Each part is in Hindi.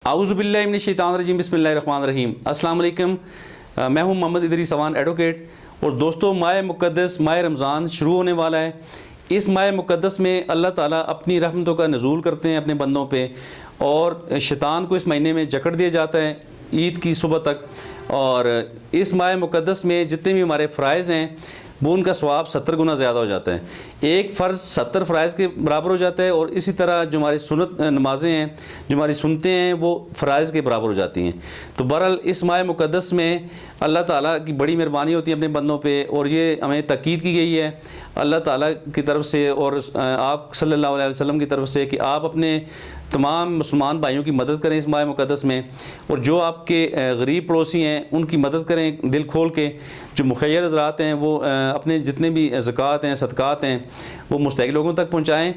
आऊज़ुबिल्लाहि मिनश्शैतानिर्रजीम बिस्मिल्लाहिर्रहमानिर्रहीम। अस्सलाम वालेकुम। मैं हूं मोहम्मद इदरीस अवान एडवोकेट। और दोस्तों, माह मुक़द्दस माह रमज़ान शुरू होने वाला है। इस माह मुक़द्दस में अल्लाह ताला अपनी रहमतों का नज़ूल करते हैं अपने बंदों पे, और शैतान को इस महीने में जकड़ दिया जाता है ईद की सुबह तक। और इस माह मुक़द्दस में जितने भी हमारे फ़राइज़ हैं वो उनका सवाब 70 गुना ज़्यादा हो जाता है। एक फ़र्ज़ 70 फ़राइज़ के बराबर हो जाता है, और इसी तरह जो हमारी सुन्नत नमाज़ें हैं, जो हमारी सुनते हैं, वो फ़राइज़ के बराबर हो जाती हैं। तो बहरहाल इस माह मुक़द्दस में अल्लाह ताला की बड़ी मेहरबानी होती है अपने बंदों पे, और ये हमें ताकीद की गई है अल्लाह ताला की तरफ से और आप सल्लल्लाहु अलैहि वसल्लम की तरफ से कि आप अपने तमाम मुसलमान भाइयों की मदद करें इस माह मुक़द्दस में। और जो आपके गरीब पड़ोसी हैं उनकी मदद करें दिल खोल के। जो मुखय्यर हज़रात हैं वो अपने जितने भी ज़कात हैं, सदक़ात हैं, वो मुस्तहिक़ लोगों तक पहुँचाएँ।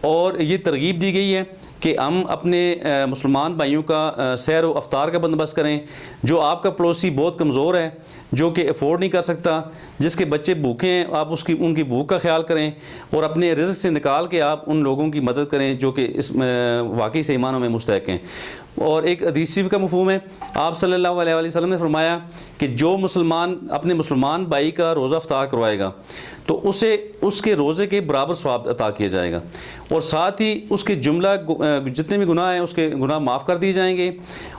और ये तरगीब दी गई है कि हम अपने मुसलमान भाइयों का सैर व अफ्तार का बंदोबस्त करें। जो आपका पड़ोसी बहुत कमज़ोर है, जो कि अफोर्ड नहीं कर सकता, जिसके बच्चे भूखे हैं, आप उनकी भूख का ख्याल करें और अपने रिज़्क़ से निकाल के आप उन लोगों की मदद करें जो कि इस वाकई से ईमानों में मुस्तहिक़ हैं। और एक हदीस शरीफ का मफ़हूम है, आप सल्लल्लाहु अलैहि वसल्लम ने फरमाया कि जो मुसलमान अपने मुसलमान भाई का रोज़ा अफ्तार करवाएगा तो उसे उसके रोज़े के बराबर सवाब अता किया जाएगा, और साथ ही उसके जुमला जितने भी गुनाह हैं उसके गुनाह माफ़ कर दिए जाएंगे।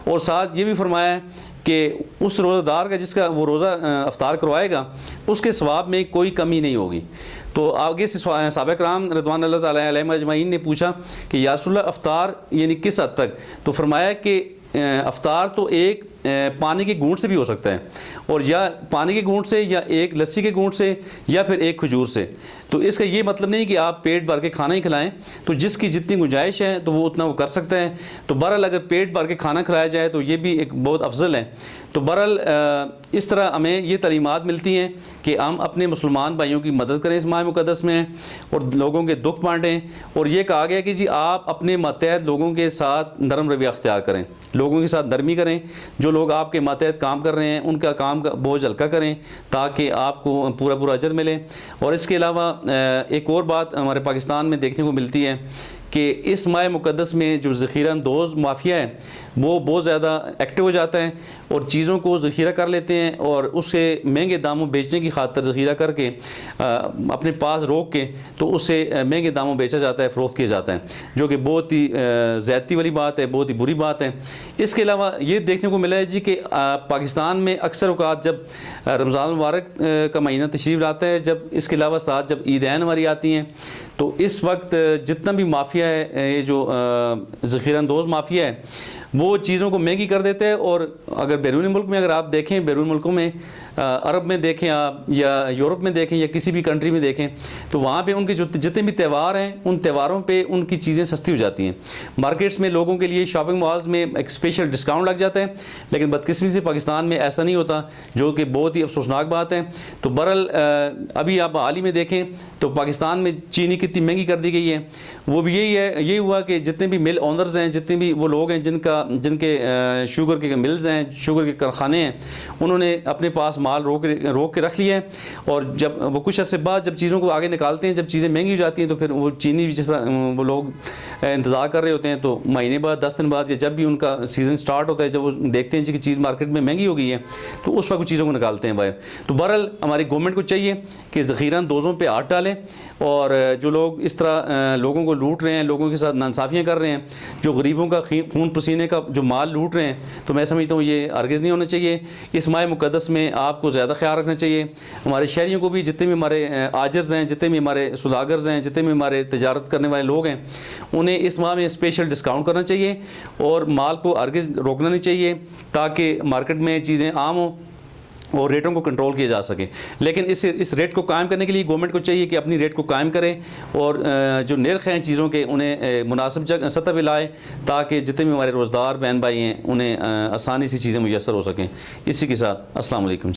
और साथ ये भी फरमाया है कि उस रोज़ादार का जिसका वो रोज़ा अफ्तार करवाएगा उसके सवाब में कोई कमी नहीं होगी। तो आगे से सहाबा किराम रिज़वानुल्लाह तआला अलैहिम अजमईन ने पूछा कि या रसूलल्लाह अफ्तार यानी किस हद तक? तो फरमाया कि अफ्तार तो एक पानी के घूंट से भी हो सकता है, और या पानी के घूंट से, या एक लस्सी के घूंट से, या फिर एक खजूर से। तो इसका ये मतलब नहीं कि आप पेट भर के खाना ही खिलाएं, तो जिसकी जितनी गुंजाइश है तो वो उतना वो कर सकता है। तो बहरहाल अगर पेट भर के खाना खिलाया जाए तो ये भी एक बहुत अफजल है। तो बहरहाल इस तरह हमें ये तालीमात मिलती हैं कि हम अपने मुसलमान भाइयों की मदद करें इस माह मुक़द्दस में, और लोगों के दुख बाँटें। और ये कहा गया कि जी आप अपने मातहत लोगों के साथ नरम रवैया अख्तियार करें, लोगों के साथ नरमी करें। जो लोग आपके मातहत काम कर रहे हैं उनका काम का बोझ हल्का करें ताकि आपको पूरा पूरा अजर मिले। और इसके अलावा एक और बात हमारे पाकिस्तान में देखने को मिलती है कि इस माह मुक़द्दस में जो ज़ख़ीरा अंदोज़ माफिया है वो बहुत ज़्यादा एक्टिव हो जाता है, और चीज़ों को ज़ख़ीरा कर लेते हैं और उसे महंगे दामों बेचने की खातिर ज़ख़ीरा करके अपने पास रोक के तो उसे महंगे दामों बेचा जाता है, फ़रोख्त किया जाता है, जो कि बहुत ही ज़्यादती वाली बात है, बहुत ही बुरी बात है। इसके अलावा ये देखने को मिला है जी कि पाकिस्तान में अक्सर औक़ात जब रमज़ान मुबारक का महीना तशरीफ़ लाता है, जब इसके अलावा साथ जब ईदैन हमारी आती हैं, तो इस वक्त जितना भी माफिया है, ये जो ज़ख़ीरा अंदोज़ माफिया है, वो चीज़ों को महंगी कर देते हैं। और अगर बैरूनी मुल्क में अगर आप देखें, बैरून मुल्कों में अरब में देखें आप, या यूरोप में देखें, या किसी भी कंट्री में देखें, तो वहाँ पे उनके जो जितने भी त्यौहार हैं उन त्यौहारों पे उनकी चीज़ें सस्ती हो जाती हैं। मार्केट्स में लोगों के लिए शॉपिंग मॉल्स में एक स्पेशल डिस्काउंट लग जाता है, लेकिन बदकिस्मती से पाकिस्तान में ऐसा नहीं होता, जो कि बहुत ही अफसोसनाक बात है। तो बहरहाल अभी आप हाल ही में देखें तो पाकिस्तान में चीनी कितनी महंगी कर दी गई है। वो भी यही हुआ कि जितने भी मिल ओनर्स हैं, जितने भी वो लोग हैं जिनके शुगर के मिल्स हैं, शुगर के कारखाने हैं, उन्होंने अपने पास माल रोक के रख लिया है। और जब वो कुछ अर्से बाद जब चीज़ों को आगे निकालते हैं, जब चीज़ें महंगी हो जाती हैं, तो फिर वो चीनी भी जिस तरह वो लोग इंतज़ार कर रहे होते हैं, तो महीने बाद 10 दिन बाद या जब भी उनका सीज़न स्टार्ट होता है, जब वो देखते हैं कि चीज़ मार्केट में महंगी हो गई है, तो उस वक्त चीज़ों को निकालते हैं बाहर। तो बहरहाल हमारी गवर्नमेंट को चाहिए कि ज़ख़ीरा अंदोज़ों पर हाथ डालें, और जो लोग इस तरह लोगों को लूट रहे हैं, लोगों के साथ नाइंसाफ़ियाँ कर रहे हैं, जो गरीबों का खून पसीने का जो माल लूट रहे हैं, तो मैं समझता हूँ ये हरगिज़ नहीं होना चाहिए। इस माह मुक़द्दस में आपको ज़्यादा ख्याल रखना चाहिए। हमारे शहरियों को भी, जितने भी हमारे आजर्स हैं, जितने भी हमारे सौदागर्स हैं, जितने भी हमारे तजारत करने वाले लोग हैं, उन्हें इस माह में स्पेशल डिस्काउंट करना चाहिए, और माल को हरगिज़ रोकना नहीं चाहिए, ताकि मार्केट में चीज़ें आम हों और रेटों को कंट्रोल किया जा सके। लेकिन इस रेट को कायम करने के लिए गवर्नमेंट को चाहिए कि अपनी रेट को कायम करें, और जो निर्ख हैं चीज़ों के उन्हें मुनासिब सतह पर लाए, ताकि जितने भी हमारे रोज़गार बहन भाई हैं उन्हें आसानी से चीज़ें मुयस्सर हो सकें। इसी के साथ अस्सलाम वालेकुम।